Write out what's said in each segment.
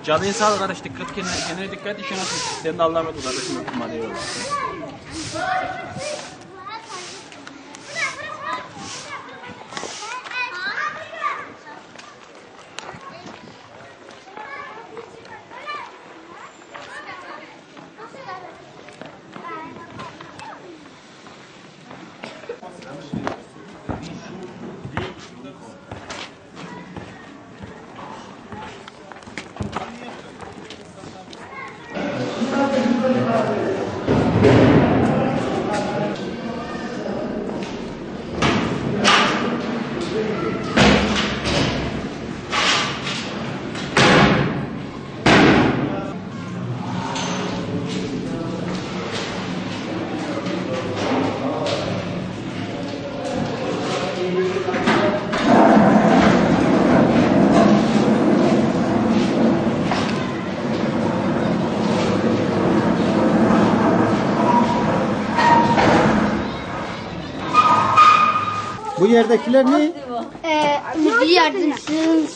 Canın sağ ol kardeş, dikkat kendine dikkat işin olsun. Sen de Allah'a emanet ol kardeşim. Hadi eyvallah. Bu yerdekiler ne? Müdür yardımcısının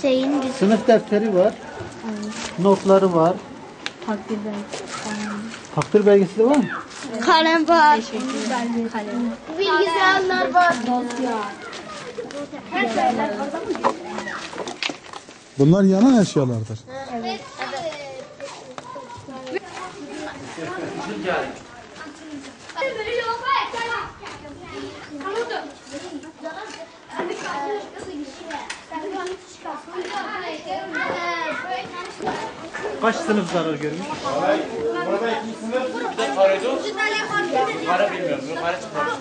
Sınıf defteri var. Notları var. takdir belgesi. Takdir belgesi de var mı? Kalem var. Bilgisayarlar var. Bunlar yanan eşyalardır. Evet. Kaç sınıf zarar görmüş? Burada ikinci sınıf bir de koridor. Para bilmiyorum. Para çıkmamış.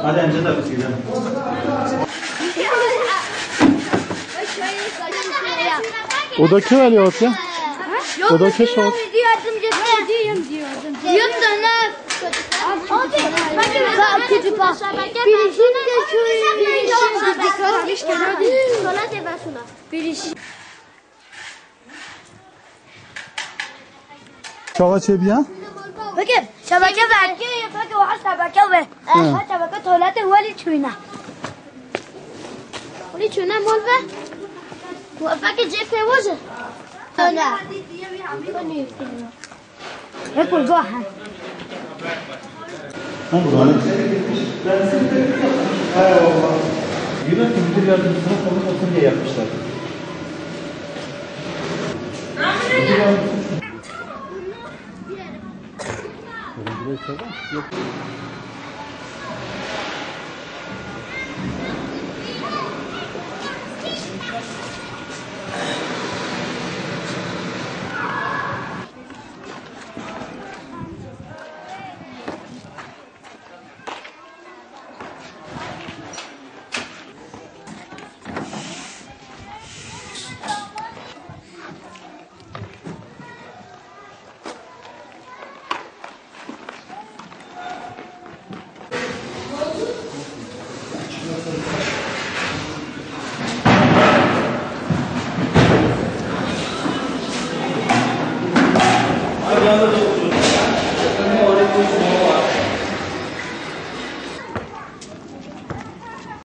Hadi önce de biz gidelim. O da kim Ali Hoca? O da kim o? شبكه بیا بگه شبکه برگه یه فکر واحد شبکه و شبکه تولد ولی چونه مال و فکر جفه وجه نه ياكل جوعها Yönetim müdür yardımcısına konuk olsun diye yapmışlar. Hadi